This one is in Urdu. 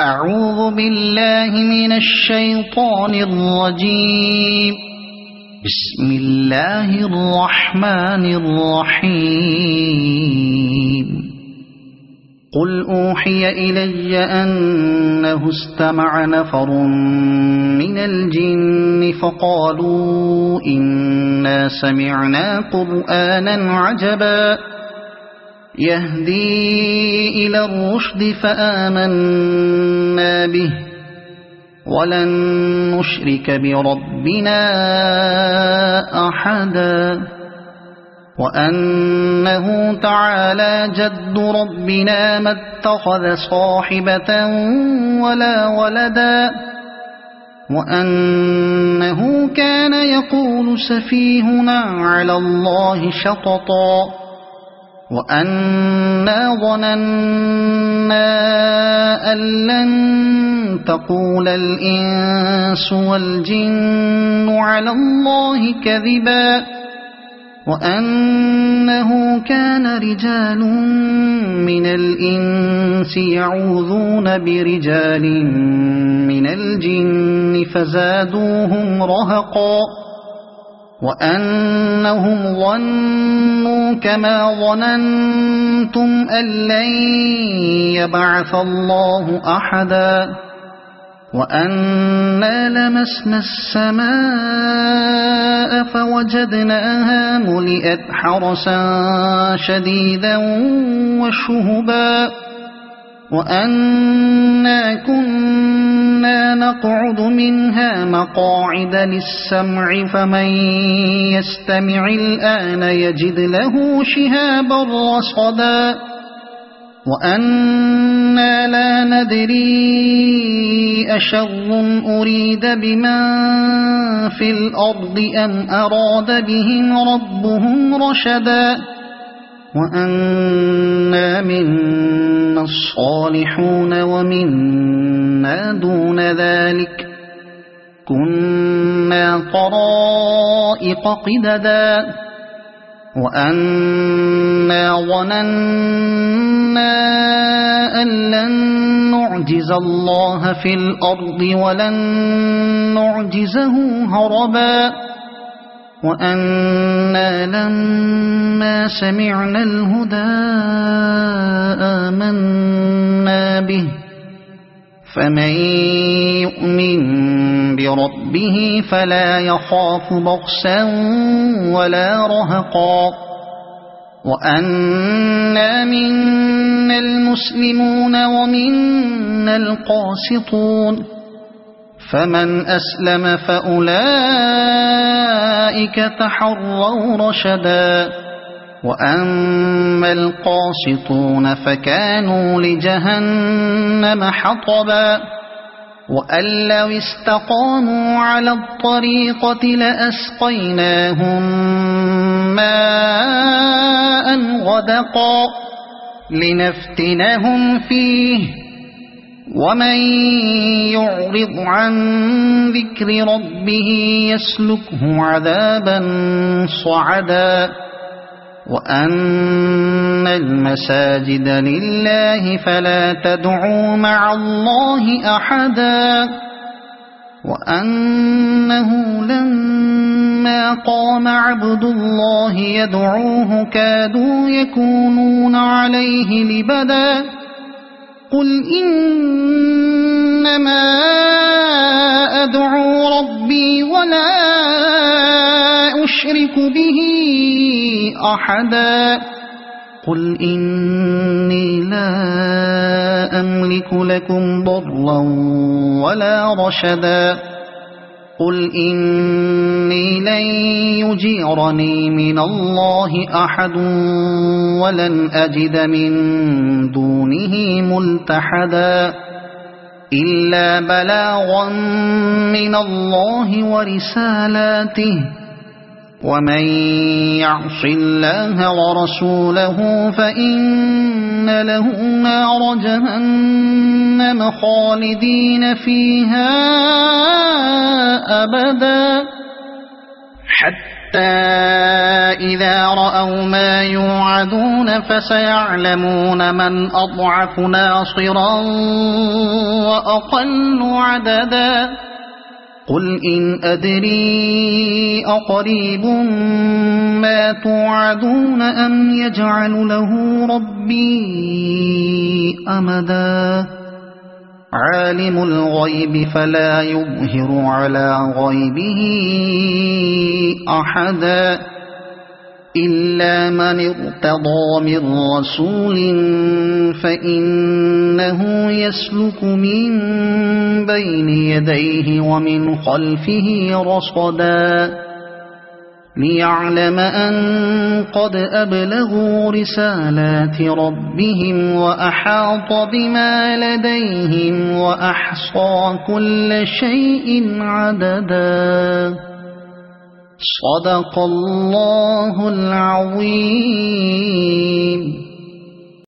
أعوذ بالله من الشيطان الرجيم. بسم الله الرحمن الرحيم. قل أوحي إلي أنه استمع نفر من الجن فقالوا إنا سمعنا قرآنا عجبا يهدي إلى الرشد فآمنا به ولن نشرك بربنا أحدا وأنه تعالى جد ربنا ما اتخذ صاحبة ولا ولدا وأنه كان يقول سفيهنا على الله شططا وأنا ظننا أن لن تقول الإنس والجن على الله كذبا وأنه كان رجال من الإنس يعوذون برجال من الجن فزادوهم رهقا وأنهم ظنوا كما ظننتم أن لن يبعث الله أحدا وأنا لمسنا السماء فوجدناها ملئت حرسا شديدا وشهبا وأنا كنا نقعد منها مقاعد للسمع فمن يستمع الآن يجد له شهابا رصدا وأنا لا ندري أشر أريد بمن في الأرض أم أراد بهم ربهم رشدا وأنا منا الصالحون ومنا دون ذلك كنا طرائق قددا وأنا ظننا أن لن نعجز الله في الأرض ولن نعجزه هربا وأنا لما سمعنا الهدى آمنا به فمن يؤمن بربه فلا يخاف بخسا ولا رهقا وأنا منا المسلمون ومنا القاسطون فمن أسلم فأولئك تحروا رشدا وأما القاسطون فكانوا لجهنم حطبا وأن لو استقاموا على الطريقة لأسقيناهم ماء غدقا لنفتنهم فيه ومن يعرض عن ذكر ربه يسلكه عذابا صعدا وأن المساجد لله فلا تدعوا مع الله أحدا وأنه لما قام عبد الله يدعوه كادوا يكونون عليه لبدا قل إنما أدعو ربي ولا أشرك به أحدا قل إني لا أملك لكم ضرا ولا رشدا قل إني لن يجيرني من الله أحد ولن أجد من دونه ملتحدا إلا بلاغا من الله ورسالاته ومن يعص الله ورسوله فإن له نار جهنم خالدين فيها أبدا حتى حتى إذا رأوا ما يوعدون فسيعلمون من أضعف ناصرا وأقل عددا قل إن أدري أقريب ما توعدون أم يجعل له ربي أمدا عالم الغيب فلا يظهر على غيبه أحدا إلا من ارتضى من رسول فإنه يسلك من بين يديه ومن خلفه رصدا ليعلم أن قد أبلغوا رسالات ربهم وأحاط بما لديهم وأحصى كل شيء عددا صدق الله العظيم.